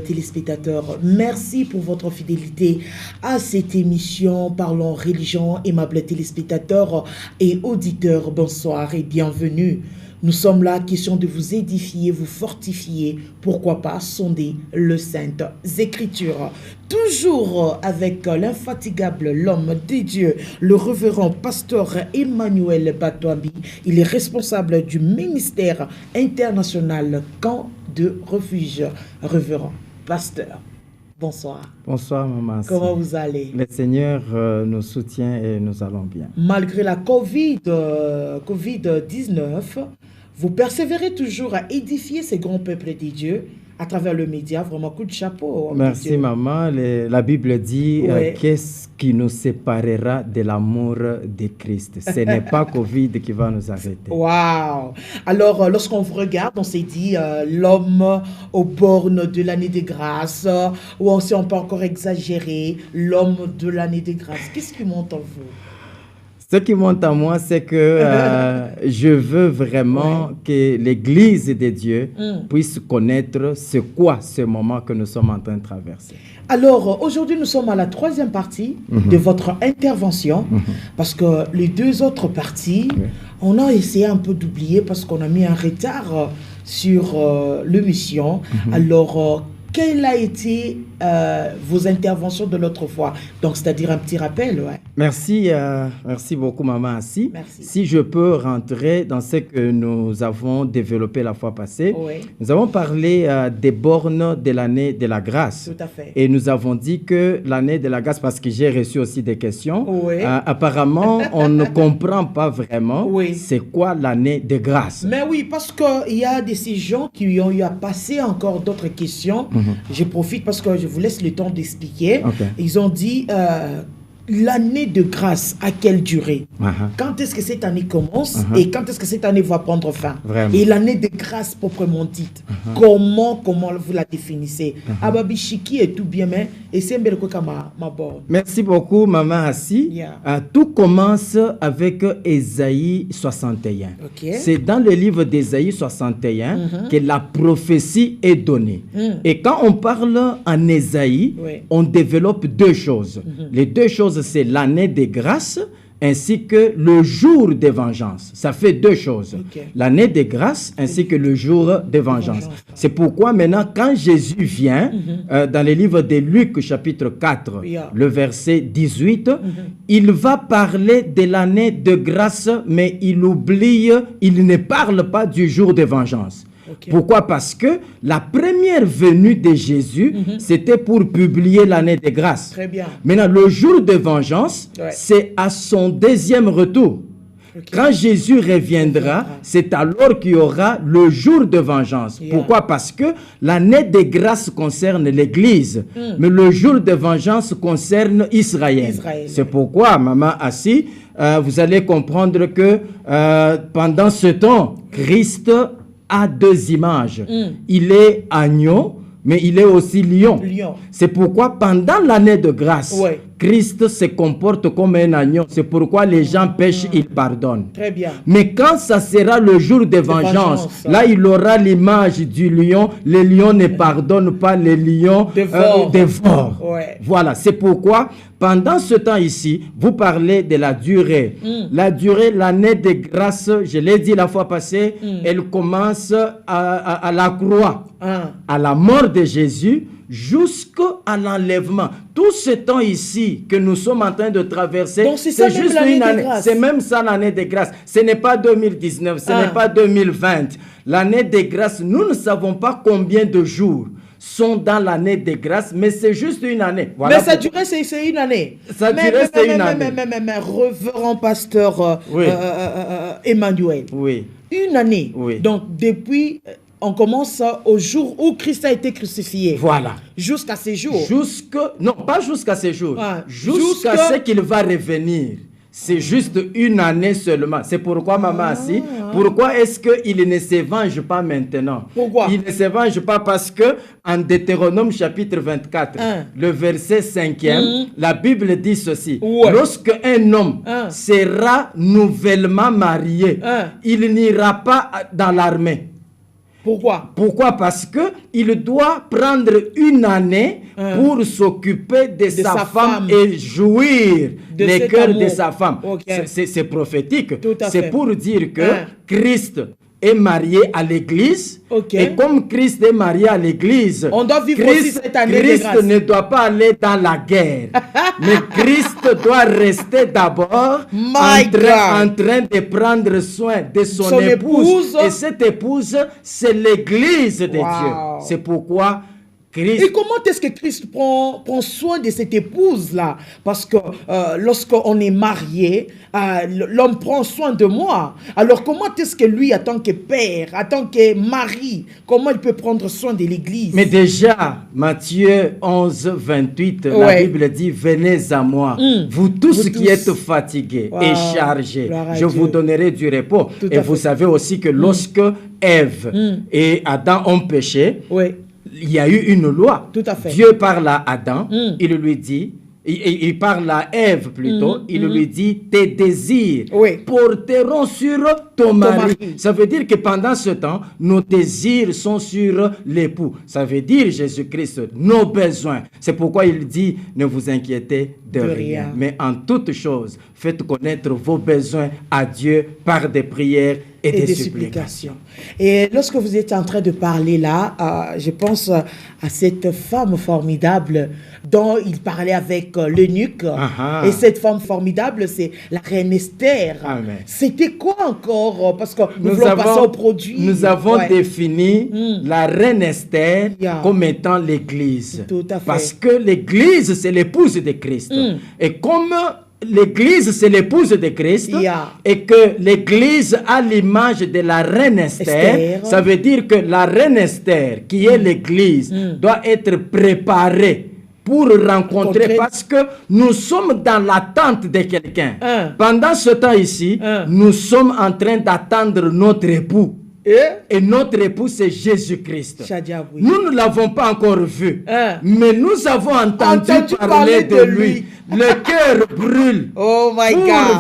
téléspectateurs. Merci pour votre fidélité à cette émission Parlons Religion. Aimables téléspectateurs et auditeurs, bonsoir et bienvenue. Nous sommes là, question de vous édifier, vous fortifier, pourquoi pas sonder le Saintes Écritures. Toujours avec l'infatigable, l'homme de Dieu, le révérend pasteur Emmanuel Batouambi. Il est responsable du ministère international Camp de Refuge. Révérend pasteur, bonsoir. Bonsoir, maman. Comment vous allez? Le Seigneur nous soutient et nous allons bien. Malgré la Covid-19, vous persévérez toujours à édifier ces grands peuples de Dieu à travers le média. Vraiment, coup de chapeau. Merci, maman. La Bible dit qu'est-ce qui nous séparera de l'amour de Christ? Ce n'est pas Covid qui va nous arrêter. Waouh! Alors, lorsqu'on vous regarde, on s'est dit l'homme aux bornes de l'année de grâce, ou on peut encore exagérer, l'homme de l'année de grâce. Qu'est-ce qui monte en vous? Ce qui monte en moi, c'est que je veux vraiment que l'Église de Dieu puisse connaître ce moment que nous sommes en train de traverser. Alors, aujourd'hui, nous sommes à la troisième partie de votre intervention, parce que les deux autres parties, on a essayé un peu d'oublier parce qu'on a mis un retard sur l'émission. Alors, quelles a été vos interventions de l'autre fois? Donc, c'est-à-dire un petit rappel, Merci, merci beaucoup, maman Assi. Merci. Si je peux rentrer dans ce que nous avons développé la fois passée, nous avons parlé des bornes de l'année de la grâce. Tout à fait. Et nous avons dit que l'année de la grâce, parce que j'ai reçu aussi des questions, apparemment, on ne comprend pas vraiment c'est quoi l'année de grâce. Mais oui, parce qu'il y a des ces gens qui ont eu à passer encore d'autres questions. Je profite parce que je vous laisse le temps d'expliquer. Ils ont dit l'année de grâce, à quelle durée? Quand est-ce que cette année commence et quand est-ce que cette année va prendre fin? Et l'année de grâce proprement dite, comment vous la définissez? Ababishiki et tout bien, mais et c'est ma borne. Merci beaucoup, maman Assi. Tout commence avec Ésaïe 61. C'est dans le livre d'Ésaïe 61 que la prophétie est donnée. Et quand on parle en Ésaïe, on développe deux choses. Les deux choses, c'est l'année de grâce ainsi que le jour de vengeance. Ça fait deux choses. L'année de grâce ainsi que le jour de vengeance. C'est pourquoi maintenant, quand Jésus vient, dans le livre de Luc, chapitre 4, le verset 18, il va parler de l'année de grâce, mais il ne parle pas du jour de vengeance. Pourquoi? Parce que la première venue de Jésus, c'était pour publier l'année de grâce. Très bien. Maintenant, le jour de vengeance, c'est à son deuxième retour. Quand Jésus reviendra, c'est alors qu'il y aura le jour de vengeance. Pourquoi? Parce que l'année de grâce concerne l'Église, mais le jour de vengeance concerne Israël. C'est pourquoi, maman Assi, vous allez comprendre que pendant ce temps, Christ a deux images. Il est agneau, mais il est aussi lion. C'est pourquoi pendant l'année de grâce, Christ se comporte comme un agneau. C'est pourquoi les gens pêchent, il pardonne. Très bien. Mais quand ça sera le jour de vengeance, là il aura l'image du lion. Les lions ne pardonnent pas, les lions dévorent. Voilà, c'est pourquoi pendant ce temps ici, vous parlez de la durée. La durée, l'année de grâce, je l'ai dit la fois passée, elle commence à la croix, à la mort de Jésus, jusqu'à l'enlèvement. Tout ce temps ici que nous sommes en train de traverser, c'est juste une année. C'est même ça l'année de grâce. Ce n'est pas 2019, ce n'est pas 2020. L'année de grâce, nous ne savons pas combien de jours sont dans l'année de grâce, mais c'est juste une année. Voilà, mais sa durée, c'est une année. Sa durée, c'est une année. Mais révérend pasteur Emmanuel. Une année. Donc, depuis... on commence au jour où Christ a été crucifié. Voilà. Jusqu'à ces jours. Non, pas jusqu'à ces jours. Jusqu'à ce qu'il va revenir. C'est juste une année seulement. C'est pourquoi, maman Assi, pourquoi est-ce qu'il ne se venge pas maintenant? Pourquoi? Il ne se venge pas parce que en Deutéronome chapitre 24, le verset 5e, la Bible dit ceci. Lorsque un homme sera nouvellement marié, il n'ira pas dans l'armée. Pourquoi? Pourquoi? Parce qu'il doit prendre une année pour s'occuper de sa femme et jouir les cœurs de sa femme. C'est prophétique. C'est pour dire que Christ est marié à l'église. Et comme Christ est marié à l'église, on doit vivre aussi cette année de grâce. Christ ne doit pas aller dans la guerre. Mais Christ doit rester d'abord en train de prendre soin de son épouse. Et cette épouse, c'est l'église de Dieu. C'est pourquoi Christ... Et comment est-ce que Christ prend soin de cette épouse-là? Parce que lorsqu'on est marié, l'homme prend soin de moi. Alors comment est-ce que lui, en tant que père, en tant que mari, comment il peut prendre soin de l'église? Mais déjà, Matthieu 11, 28, la Bible dit, venez à moi, vous tous qui êtes fatigués et chargés, je vous donnerai du repos. Et vous savez aussi que lorsque Ève et Adam ont péché, il y a eu une loi. Tout à fait. Dieu parle à Adam, il lui dit, il parle à Ève plutôt, il lui dit, tes désirs porteront sur ton mari. Ça veut dire que pendant ce temps, nos désirs sont sur l'époux. Ça veut dire Jésus-Christ, nos besoins. C'est pourquoi il dit, ne vous inquiétez de rien. Mais en toute chose, faites connaître vos besoins à Dieu par des prières et des supplications. Et lorsque vous êtes en train de parler là, je pense à cette femme formidable dont il parlait avec l'eunuque. Et cette femme formidable, c'est la reine Esther. C'était quoi encore? Parce que nous avons passé au produit. Nous avons défini la reine Esther comme étant l'église. Tout à fait. Parce que l'église, c'est l'épouse de Christ. Et comme l'église, c'est l'épouse de Christ, et que l'église a l'image de la reine Esther, ça veut dire que la reine Esther, qui est l'église, doit être préparée pour rencontrer, parce que nous sommes dans l'attente de quelqu'un. Pendant ce temps ici, nous sommes en train d'attendre notre époux. Et notre époux, c'est Jésus-Christ. Nous ne l'avons pas encore vu, mais nous avons entendu parler de lui. Le cœur brûle pour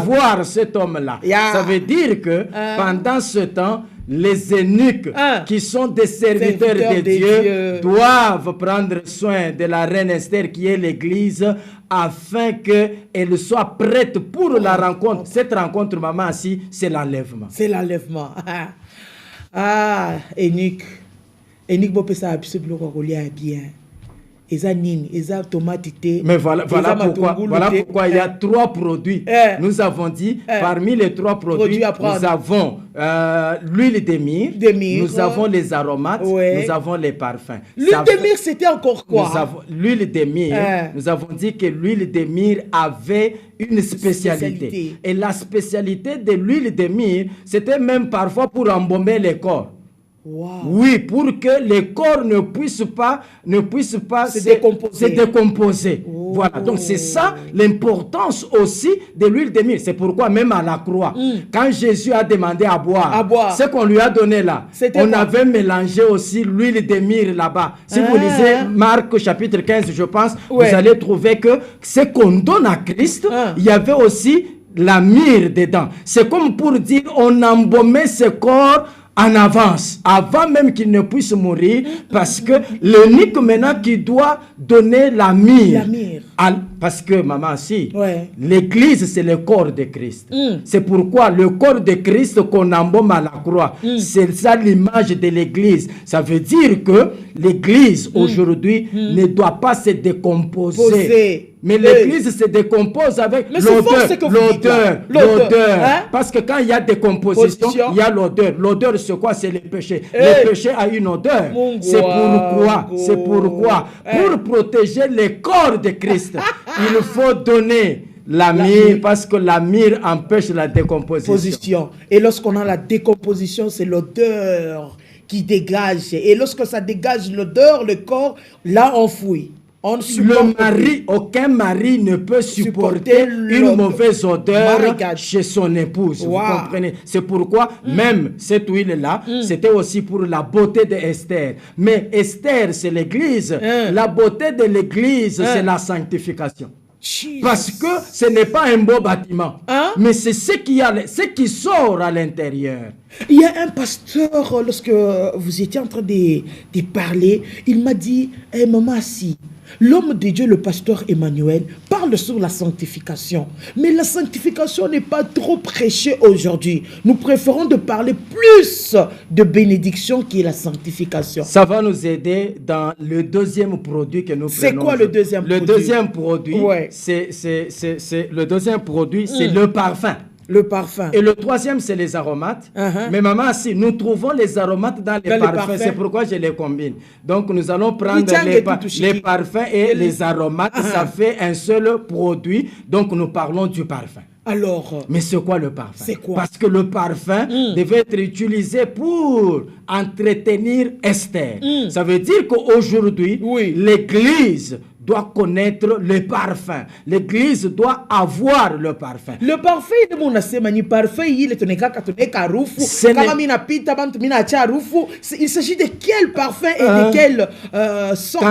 voir cet homme-là. Ça veut dire que pendant ce temps, les eunuques qui sont des serviteurs de Dieu doivent prendre soin de la reine Esther qui est l'église afin qu'elle soit prête pour la rencontre. Cette rencontre, maman, ici, c'est l'enlèvement. C'est l'enlèvement. Eunuque bopesa absolument bien. Mais voilà pourquoi il y a trois produits. Nous avons dit, parmi les trois produits, nous avons l'huile de myrrhe, nous avons les aromates, nous avons les parfums. L'huile de myrrhe, c'était encore quoi? L'huile de myrrhe, nous avons dit que l'huile de myrrhe avait une spécialité. Et la spécialité de l'huile de myrrhe, c'était même parfois pour embaumer les corps. Oui, pour que le corps ne puisse pas se décomposer. Voilà, donc c'est ça l'importance aussi de l'huile de myrrhe. C'est pourquoi même à la croix, quand Jésus a demandé à boire, ce qu'on lui a donné là, on avait mélangé aussi l'huile de myrrhe là-bas. Si vous lisez Marc chapitre 15, je pense, vous allez trouver que ce qu'on donne à Christ, il y avait aussi la myrrhe dedans. C'est comme pour dire, on embaumait ce corps en avance, avant même qu'il ne puisse mourir, parce que l'unique maintenant qui doit donner la myrrhe. Parce que, maman, si, l'église, c'est le corps de Christ. C'est pourquoi le corps de Christ qu'on embaume à la croix, c'est ça l'image de l'église. Ça veut dire que l'église, aujourd'hui, ne doit pas se décomposer. Mais l'église se décompose avec l'odeur. Parce que quand il y a décomposition, il y a l'odeur. L'odeur, c'est quoi? C'est le péché. Le péché a une odeur. C'est pourquoi, pour protéger le corps de Christ, il faut donner la myrrhe, parce que la myrrhe empêche la décomposition. Et lorsqu'on a la décomposition, c'est l'odeur qui dégage. Et lorsque ça dégage l'odeur, le corps, là, on fouille. Aucun mari ne peut supporter une mauvaise odeur chez son épouse. Vous comprenez? C'est pourquoi même cette huile-là, c'était aussi pour la beauté d'Esther. Mais Esther, c'est l'église. La beauté de l'église, c'est la sanctification. Parce que ce n'est pas un beau bâtiment, mais c'est ce qui sort à l'intérieur. Il y a un pasteur, lorsque vous étiez en train de parler, il m'a dit, maman, si l'homme de Dieu, le pasteur Emmanuel, parle sur la sanctification. Mais la sanctification n'est pas trop prêchée aujourd'hui. Nous préférons de parler plus de bénédiction qui est la sanctification. Ça va nous aider dans le deuxième produit que nous prenons. C'est quoi le deuxième produit? Le deuxième produit, c'est le parfum. Le parfum. Et le troisième, c'est les aromates. Mais maman, si nous trouvons les aromates dans les parfums, c'est pourquoi je les combine. Donc, nous allons prendre les parfums et les aromates. Ça fait un seul produit. Donc, nous parlons du parfum. Alors, mais c'est quoi le parfum? C'est quoi? Parce que le parfum devait être utilisé pour entretenir Esther. Ça veut dire qu'aujourd'hui, l'Église doit connaître le parfum. L'Église doit avoir le parfum. Le parfum, il s'agit de quel parfum et de quelle sorte?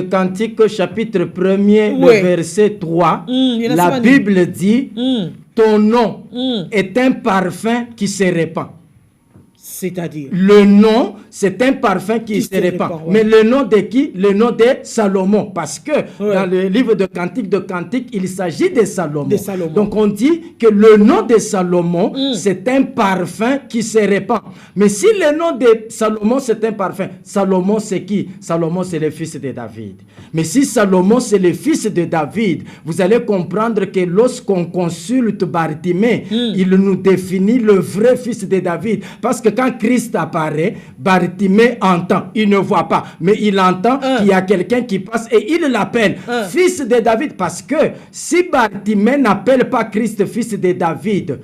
Cantique, chapitre 1er, le verset 3. La Bible dit, ton nom est un parfum qui se répand. C'est-à-dire? Le nom, c'est un parfum qui se répand. Mais le nom de qui? Le nom de Salomon. Parce que dans le livre de Cantique, il s'agit de Salomon. Donc on dit que le nom de Salomon, c'est un parfum qui se répand. Mais si le nom de Salomon, c'est un parfum, Salomon, c'est qui? Salomon, c'est le fils de David. Mais si Salomon, c'est le fils de David, vous allez comprendre que lorsqu'on consulte Bartimée, il nous définit le vrai fils de David. Parce que quand Christ apparaît, Bartimée entend. Il ne voit pas, mais il entend qu'il y a quelqu'un qui passe et il l'appelle fils de David. Parce que si Bartimée n'appelle pas Christ fils de David,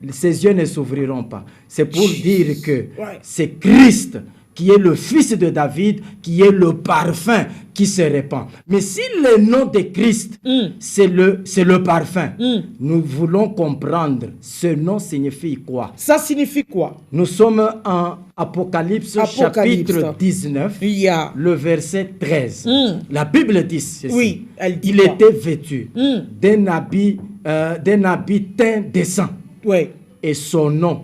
ses yeux ne s'ouvriront pas. C'est pour dire que c'est Christ qui est le fils de David, qui est le parfum qui se répand. Mais si le nom de Christ, c'est le parfum, nous voulons comprendre, ce nom signifie quoi? Ça signifie quoi? Nous sommes en Apocalypse. Chapitre 19, le verset 13. La Bible dit ceci. Il était vêtu d'un habit teint de sang. Et son nom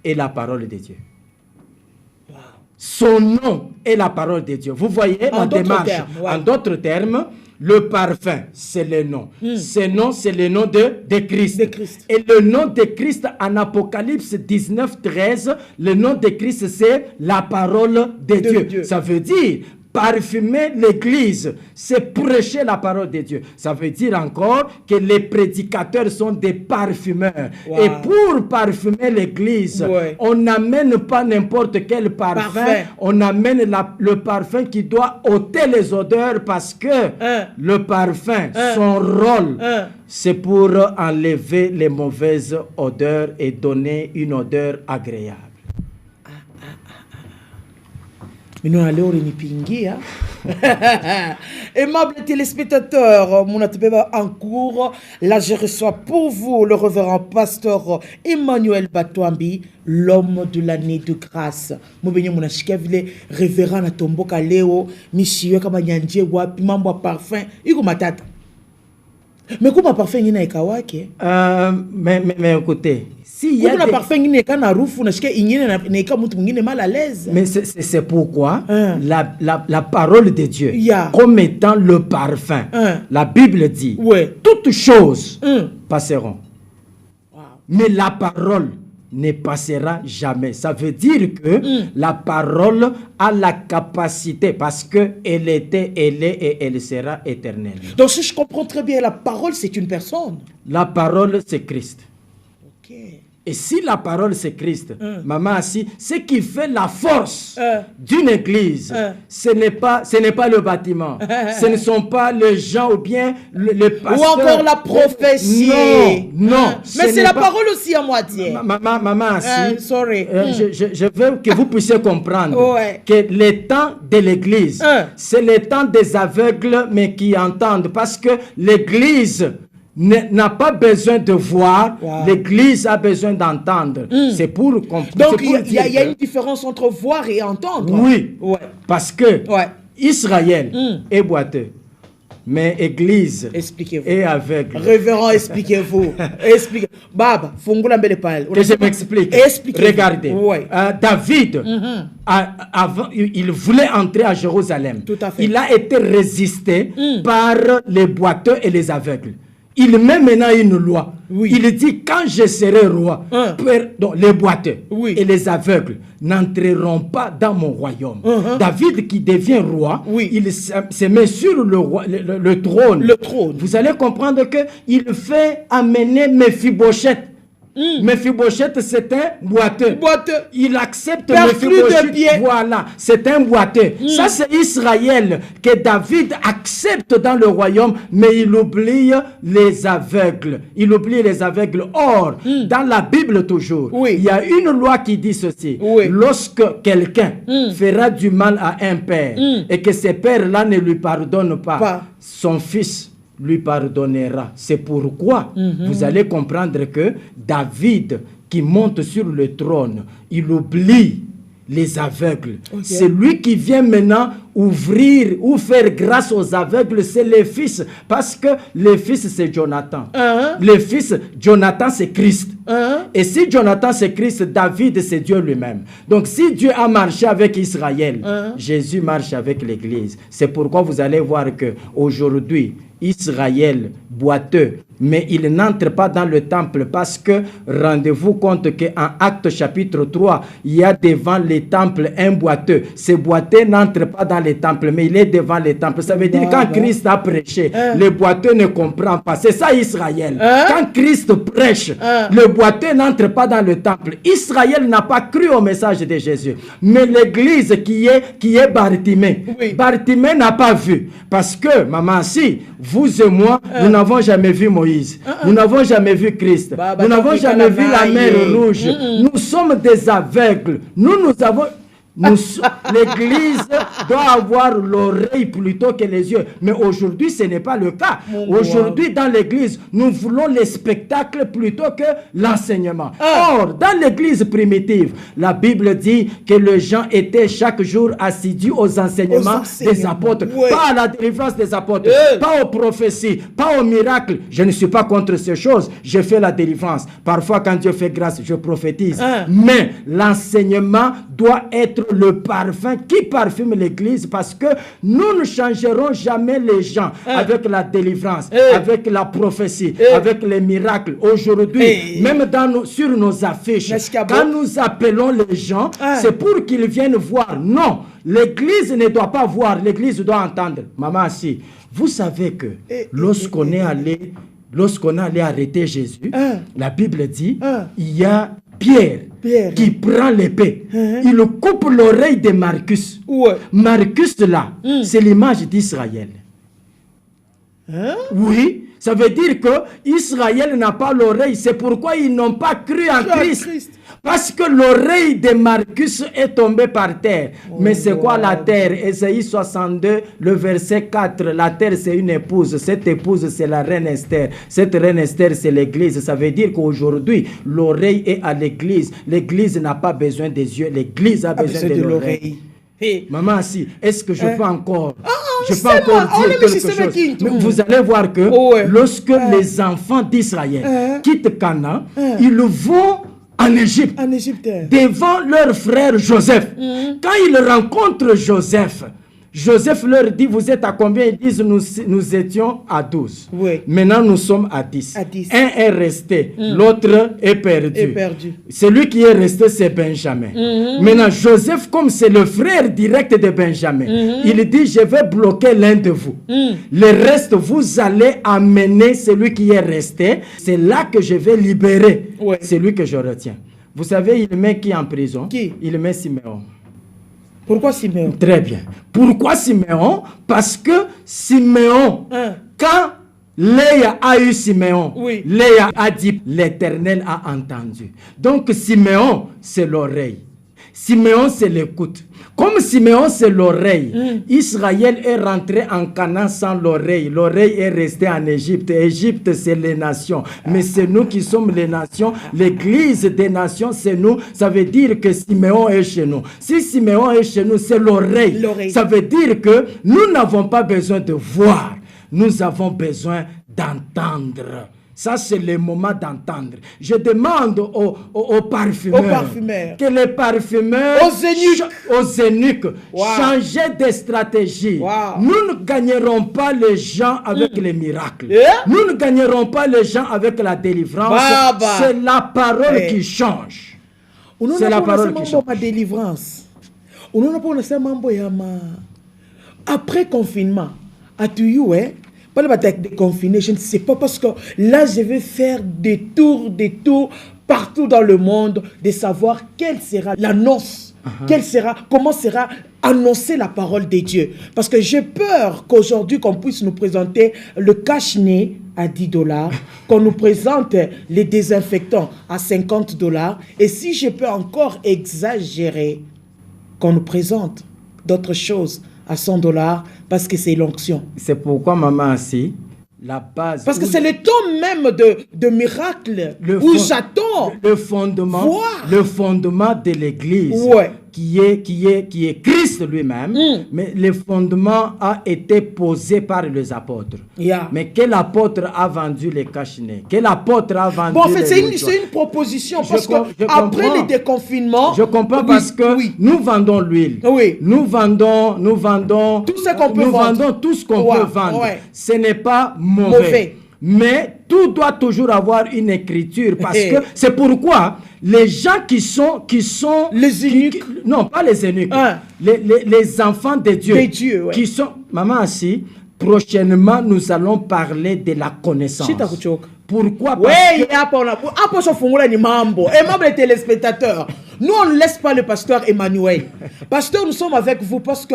est la parole de Dieu. Son nom est la parole de Dieu. Vous voyez la démarche. En d'autres termes, le parfum, c'est le nom. Ce nom, c'est le nom de Christ. Et le nom de Christ en Apocalypse 19, 13, le nom de Christ, c'est la parole de Dieu. Ça veut dire, parfumer l'Église, c'est prêcher la parole de Dieu. Ça veut dire encore que les prédicateurs sont des parfumeurs. Et pour parfumer l'Église, on n'amène pas n'importe quel parfum. On amène le parfum qui doit ôter les odeurs parce que le parfum, son rôle, c'est pour enlever les mauvaises odeurs et donner une odeur agréable. Mais nous allons renipinguer. Aimables téléspectateurs, mon atelier en cours. Là, je reçois pour vous le révérend pasteur Emmanuel Batouambi, l'homme de l'année de grâce. Mon béni mon achikavile révérend na tomboka leo, monsieur kama nyanje wapi mambo parfum, iko matata. Mais comment parfum ina ikawake? Mais écoutez, si il y a des parfums qui ne sont pas roufou, ne sont mal à l'aise. Mais c'est pourquoi la parole de Dieu, comme étant le parfum, la Bible dit, toutes choses passeront. Mais la parole ne passera jamais. Ça veut dire que la parole a la capacité, parce qu'elle était, elle est et elle sera éternelle. Donc si je comprends très bien, la parole c'est une personne. La parole c'est Christ. Et si la parole c'est Christ, maman assis, ce qui fait la force d'une église, ce n'est pas le bâtiment, ce ne sont pas les gens ou bien les pasteurs. Ou encore la prophétie. Non. Mais c'est la parole aussi à moitié. Maman assis, sorry. Je veux que vous puissiez comprendre que le temps de l'église, c'est le temps des aveugles mais qui entendent, parce que l'église n'a pas besoin de voir, l'église a besoin d'entendre. C'est pour comprendre. Donc il y a une différence entre voir et entendre. Oui, parce que Israël est boiteux. Mais église expliquez-vous. Et aveugle. Révérend, expliquez-vous. Expliquez. Baba, que je m'explique. Regardez. Ouais. David, avant, il voulait entrer à Jérusalem. Tout à fait. Il a été résisté par les boiteux et les aveugles. Il met maintenant une loi. Oui. Il dit, quand je serai roi, donc les boiteux et les aveugles n'entreront pas dans mon royaume. David qui devient roi, il se met sur le trône. Vous allez comprendre qu'il fait amener Mephibosheth. Mephibosheth, c'est un boiteux. Il accepte Mephibosheth. Voilà, c'est un boiteux. Ça, c'est Israël que David accepte dans le royaume, mais il oublie les aveugles. Il oublie les aveugles. Or, dans la Bible toujours, il y a une loi qui dit ceci. Lorsque quelqu'un fera du mal à un père et que ce père-là ne lui pardonne pas, son fils lui pardonnera. C'est pourquoi vous allez comprendre que David, qui monte sur le trône, il oublie les aveugles. C'est lui qui vient maintenant ouvrir ou faire grâce aux aveugles, c'est les fils. Parce que les fils, c'est Jonathan. Les fils, Jonathan, c'est Christ. Et si Jonathan, c'est Christ, David, c'est Dieu lui-même. Donc, si Dieu a marché avec Israël, Jésus marche avec l'Église. C'est pourquoi vous allez voir que aujourd'hui, Israël, boiteux, mais il n'entre pas dans le temple parce que, rendez-vous compte qu'en Actes chapitre 3, il y a devant les temples un boiteux. Ce boiteux n'entre pas dans les temples, mais il est devant les temples. Ça veut dire quand Christ a prêché, le boiteux ne comprend pas. C'est ça Israël. Quand Christ prêche, le boiteux n'entre pas dans le temple. Israël n'a pas cru au message de Jésus. Mais l'église qui est Bartimée, Bartimée n'a pas vu. Parce que, maman, si vous et moi, nous n'avons jamais vu Moïse. Nous n'avons jamais vu Christ. Nous n'avons jamais vu la mer rouge. Nous sommes des aveugles. Nous avons... L'église doit avoir l'oreille plutôt que les yeux. Mais aujourd'hui, ce n'est pas le cas. Aujourd'hui, dans l'église, nous voulons les spectacles plutôt que l'enseignement. Or, dans l'église primitive, la Bible dit que les gens étaient chaque jour assidus aux enseignements des apôtres. Pas à la délivrance des apôtres, pas aux prophéties, pas aux miracles. Je ne suis pas contre ces choses. Je fais la délivrance. Parfois, quand Dieu fait grâce, je prophétise. Mais l'enseignement doit être le parfum qui parfume l'église, parce que nous ne changerons jamais les gens avec la délivrance, avec la prophétie, avec les miracles. Aujourd'hui, même sur nos affiches, quand nous appelons les gens, c'est pour qu'ils viennent voir. Non, l'église ne doit pas voir, l'église doit entendre. Maman, si vous savez que lorsqu'on est allé arrêter Jésus, la Bible dit, il y a Pierre qui prend l'épée, il coupe l'oreille de Marcus. Marcus là, c'est l'image d'Israël. Oui, ça veut dire que Israël n'a pas l'oreille. C'est pourquoi ils n'ont pas cru en Christ. Parce que l'oreille de Marcus est tombée par terre. Mais c'est quoi la terre? Ésaïe 62, le verset 4. La terre, c'est une épouse. Cette épouse, c'est la reine Esther. Cette reine Esther, c'est l'église. Ça veut dire qu'aujourd'hui, l'oreille est à l'église. L'église n'a pas besoin des yeux. L'église a besoin de l'oreille. Maman, si, est-ce que je peux encore... je peux encore dire quelque chose. Mais vous allez voir que lorsque les enfants d'Israël quittent Canaan, ils vont en Égypte, devant leur frère Joseph. Quand ils rencontrent Joseph, Joseph leur dit, vous êtes à combien? Ils disent, nous étions à 12. Maintenant, nous sommes à 10. Un est resté, l'autre est perdu. Celui qui est resté, c'est Benjamin. Maintenant, Joseph, comme c'est le frère direct de Benjamin, il dit, je vais bloquer l'un de vous. Le reste, vous allez amener celui qui est resté. C'est là que je vais libérer celui que je retiens. Vous savez, il met qui en prison? Il met Siméon. Pourquoi Siméon? Très bien. Pourquoi Siméon? Parce que Siméon, quand Léa a eu Siméon, Léa a dit, l'Éternel a entendu. Donc Siméon, c'est l'oreille. Siméon, c'est l'écoute. Comme Siméon, c'est l'oreille. Israël est rentré en Canaan sans l'oreille. L'oreille est restée en Égypte. Égypte, c'est les nations. Mais c'est nous qui sommes les nations. L'église des nations, c'est nous. Ça veut dire que Siméon est chez nous. Si Siméon est chez nous, c'est l'oreille. Ça veut dire que nous n'avons pas besoin de voir. nous avons besoin d'entendre. Ça, c'est le moment d'entendre. Je demande aux parfumeurs, que les parfumeurs, aux eunuques, changent de stratégie. Nous ne gagnerons pas les gens avec les miracles. Nous ne gagnerons pas les gens avec la délivrance. C'est la parole qui change. C'est la parole qui change. Après confinement, à Tuyou, déconfiné, je ne sais pas, parce que là je vais faire des tours partout dans le monde, de savoir quelle sera l'annonce, comment sera annoncer la parole de Dieu. Parce que j'ai peur qu'aujourd'hui qu'on puisse nous présenter le cache-nez à $10, qu'on nous présente les désinfectants à $50, et si je peux encore exagérer, qu'on nous présente d'autres choses à $100, parce que c'est l'onction. C'est pourquoi, maman, assis, la base... Parce que c'est le temps même de miracle où j'attends. Le fondement de l'Église, qui est Christ lui-même, mais le fondement a été posé par les apôtres. Mais quel apôtre a vendu les cache-nez? Quel apôtre a vendu en fait, c'est une proposition, parce qu'après le déconfinement... Je comprends, parce que nous vendons l'huile. Nous vendons tout ce qu'on peut vendre. Nous vendons tout ce qu'on peut vendre. Ce n'est pas mauvais. Mais tout doit toujours avoir une écriture, parce que c'est pourquoi les gens qui sont les eunuques, non pas les eunuques, les enfants de Dieu, qui sont, maman assis, prochainement nous allons parler de la connaissance. Pourquoi? Parce que téléspectateurs, nous on ne laisse pas le pasteur Emmanuel. Pasteur, nous sommes avec vous parce que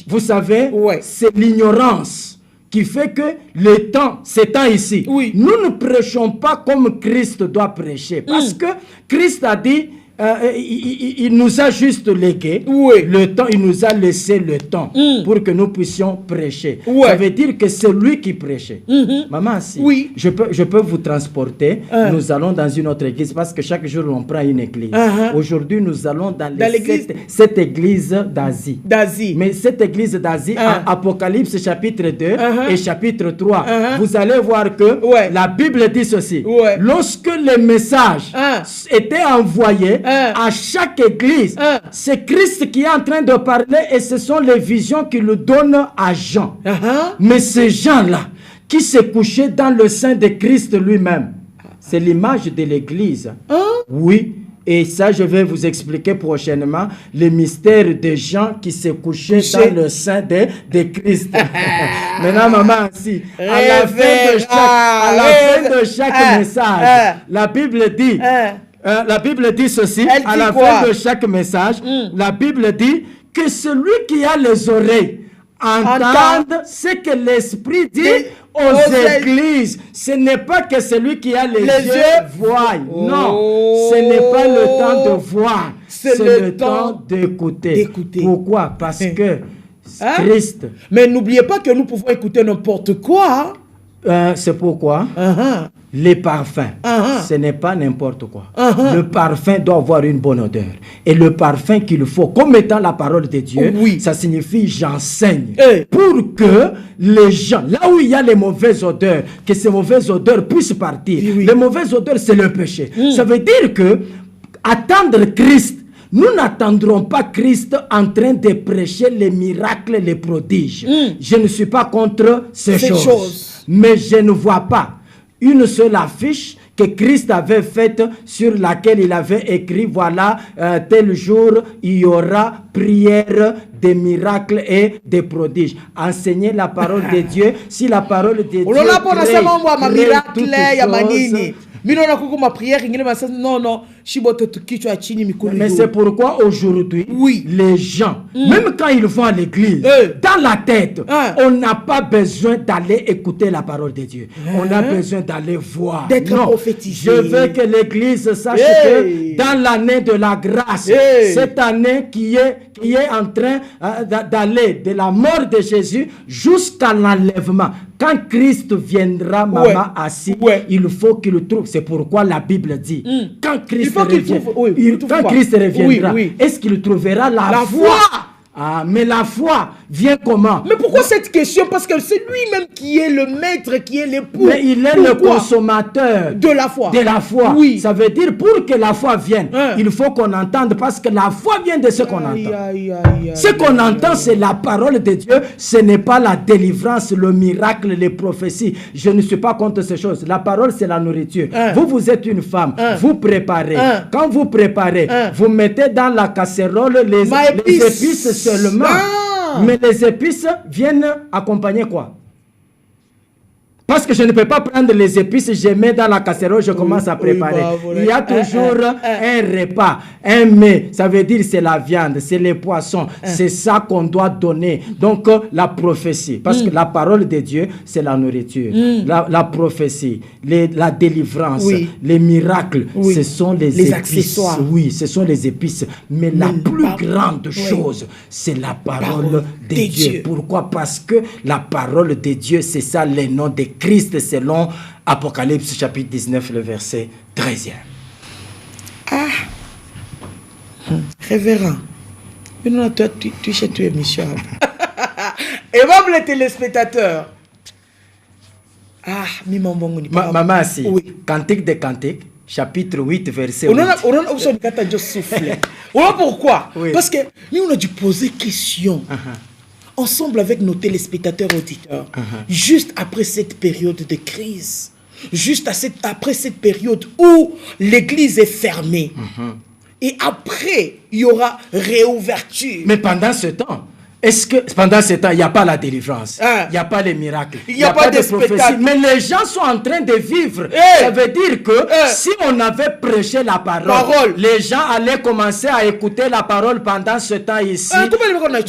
vous savez, c'est l'ignorance qui fait que le temps, c'est temps ici. Nous ne prêchons pas comme Christ doit prêcher. Parce que Christ a dit, il nous a juste légué le temps, il nous a laissé le temps pour que nous puissions prêcher. Ça veut dire que c'est lui qui prêchait. Maman, si je peux vous transporter, nous allons dans une autre église, parce que chaque jour on prend une église. Aujourd'hui, nous allons dans cette église d'Asie. Mais cette église d'Asie, en Apocalypse chapitre 2 et chapitre 3, vous allez voir que la Bible dit ceci. Lorsque les messages étaient envoyés à chaque église, c'est Christ qui est en train de parler, et ce sont les visions qu'il nous donne à Jean. Mais ces gens-là qui se couchaient dans le sein de Christ lui-même, c'est l'image de l'église. Oui. Et ça, je vais vous expliquer prochainement le mystère des gens qui se couchaient dans le sein de Christ. Maintenant, maman, si, à la fin de chaque message, la Bible dit ceci, à la fin de chaque message, la Bible dit que celui qui a les oreilles entende ce que l'Esprit dit aux églises. Ce n'est pas que celui qui a les yeux voit. Non, ce n'est pas le temps de voir, c'est le temps d'écouter. Pourquoi? Parce que Christ... Mais n'oubliez pas que nous pouvons écouter n'importe quoi. C'est pourquoi les parfums, ce n'est pas n'importe quoi. Le parfum doit avoir une bonne odeur. Et le parfum qu'il faut, comme étant la parole de Dieu, ça signifie j'enseigne. Pour que les gens, là où il y a les mauvaises odeurs, que ces mauvaises odeurs puissent partir. Les mauvaises odeurs, c'est le péché. Ça veut dire que attendre Christ, nous n'attendrons pas Christ en train de prêcher les miracles, les prodiges. Je ne suis pas contre ces choses. Mais je ne vois pas une seule affiche que Christ avait faite sur laquelle il avait écrit, voilà, tel jour, il y aura prière, des miracles et des prodiges. Enseigner la parole de Dieu, si la parole de Dieu mais c'est pourquoi aujourd'hui, les gens, même quand ils vont à l'église, dans la tête, on n'a pas besoin d'aller écouter la parole de Dieu. On a besoin d'aller voir. D'être prophétisé. Je veux que l'église sache que dans l'année de la grâce, cette année qui est en train d'aller de la mort de Jésus jusqu'à l'enlèvement, quand Christ viendra, maman assis, il faut qu'il trouve. C'est pourquoi la Bible dit, quand Christ reviendra, est-ce qu'il trouvera la foi? Mais la foi vient comment? Mais pourquoi cette question? Parce que c'est lui-même qui est le maître, qui est l'époux. Mais il est le consommateur de la foi. De la foi. Oui. Ça veut dire pour que la foi vienne, il faut qu'on entende, parce que la foi vient de ce qu'on entend. Ce qu'on entend, c'est la parole de Dieu. Ce n'est pas la délivrance, le miracle, les prophéties. Je ne suis pas contre ces choses. La parole, c'est la nourriture. Vous êtes une femme. Vous préparez. Quand vous préparez, vous mettez dans la casserole les épices seulement. Mais les épices viennent accompagner quoi? Parce que je ne peux pas prendre les épices, je mets dans la casserole, je commence à préparer. Il y a toujours un repas, un mets. Ça veut dire c'est la viande, c'est les poissons. C'est ça qu'on doit donner. Donc la prophétie, parce que la parole de Dieu, c'est la nourriture. La prophétie, la délivrance, les miracles, ce sont les épices. Accessoires. Oui, ce sont les épices. Mais la plus grande chose, c'est la parole de Dieu. Pourquoi? Parce que la parole de Dieu, c'est ça les noms de Christ selon Apocalypse chapitre 19, le verset 13e. Révérend, toi, tu chez toi, émission. Et même les téléspectateurs. Maman, si. Cantique des Cantiques, chapitre 8, verset 8. On a pourquoi? Parce que nous, on a dû poser question. Ensemble avec nos téléspectateurs auditeurs, juste après cette période de crise, après cette période où l'église est fermée, et après, il y aura réouverture. Mais pendant ce temps, est-ce que pendant ce temps, il n'y a pas la délivrance, il n'y a pas les miracles, il n'y a pas de prophéties, mais les gens sont en train de vivre. Ça veut dire que si on avait prêché la parole, les gens allaient commencer à écouter la parole pendant ce temps ici.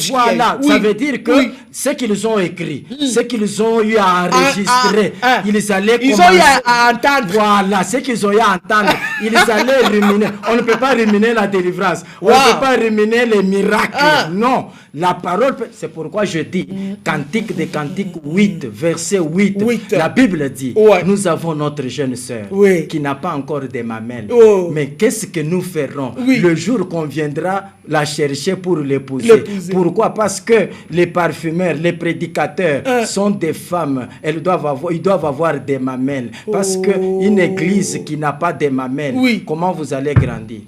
Voilà, ça veut dire que ce qu'ils ont écrit, ce qu'ils ont eu à enregistrer, ils allaient commencer à entendre. Voilà, ce qu'ils ont eu à entendre, ils allaient ruminer. On ne peut pas ruminer la délivrance, on ne peut pas ruminer les miracles. Non. La parole, c'est pourquoi je dis, Cantique des Cantiques 8, verset 8, la Bible dit, nous avons notre jeune sœur qui n'a pas encore de mamelles. Mais qu'est-ce que nous ferons le jour qu'on viendra la chercher pour l'épouser? Pourquoi? Parce que les parfumeurs, les prédicateurs sont des femmes. Ils doivent avoir des mamelles. Parce qu'une église qui n'a pas de mamelles, comment vous allez grandir?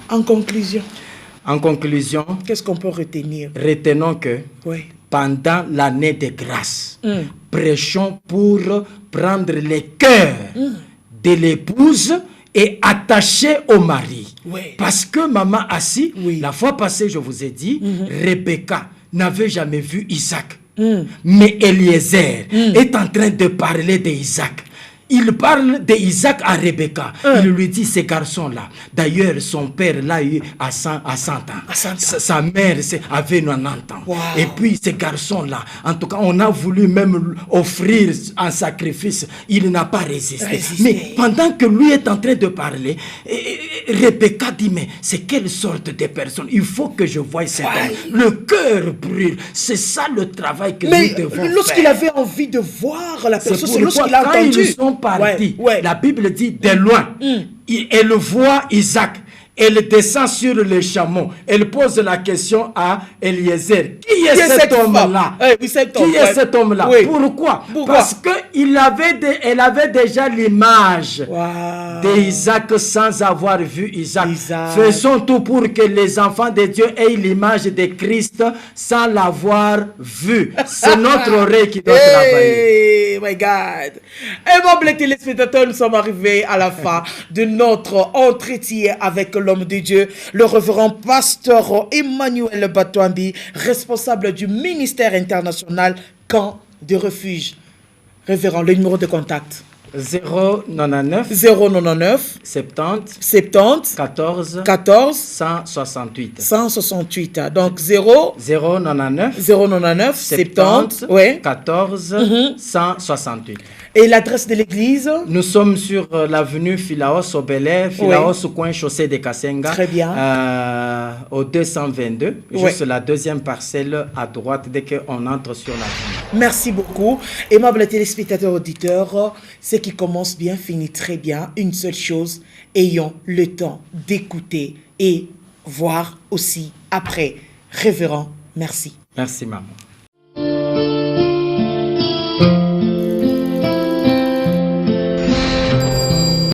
En conclusion, qu'est-ce qu'on peut retenir? Retenons que pendant l'année de grâce, prêchons pour prendre le cœur de l'épouse et attacher au mari. Parce que maman Assi, la fois passée, je vous ai dit, Rebecca n'avait jamais vu Isaac. Mais Eliezer est en train de parler d'Isaac. Il parle d'Isaac à Rebecca. Il lui dit, ces garçons-là, d'ailleurs, son père l'a eu à 100 ans. Sa mère avait 90 ans. Et puis, ces garçons-là, en tout cas, on a voulu même offrir un sacrifice. Il n'a pas résisté. Mais pendant que lui est en train de parler, Rebecca dit, mais c'est quelle sorte de personne? Il faut que je voie cet homme. Le cœur brûle. C'est ça le travail que nous devons faire. Lorsqu'il avait envie de voir la personne, c'est lorsqu'il a entendu. Parti. La Bible dit de loin, elle voit Isaac, elle descend sur le chameau, elle pose la question à Eliezer, qui est cet homme-là? Qui est cet homme-là? Pourquoi? Parce qu'elle avait déjà l'image d'Isaac sans avoir vu Isaac. Faisons tout pour que les enfants de Dieu aient l'image de Christ sans l'avoir vu. C'est notre oreille qui doit travailler. My God. Et bon, les téléspectateurs, nous sommes arrivés à la fin de notre entretien avec l'homme de Dieu, le révérend pasteur Emmanuel Batouambi, responsable du ministère international Camp de Refuge. Révérend, le numéro de contact. 099 70 14 168. Donc 099 70 14 168. Et l'adresse de l'église? Nous sommes sur l'avenue Philaos au Bel-Air, Philaos au coin chaussée de Kasenga. Très bien. Au 222, juste la deuxième parcelle à droite dès qu'on entre sur l'avenue. Merci beaucoup. Aimables téléspectateurs auditeurs, ce qui commence bien finit très bien. Une seule chose, ayons le temps d'écouter et voir aussi après. Révérend, merci. Merci, maman.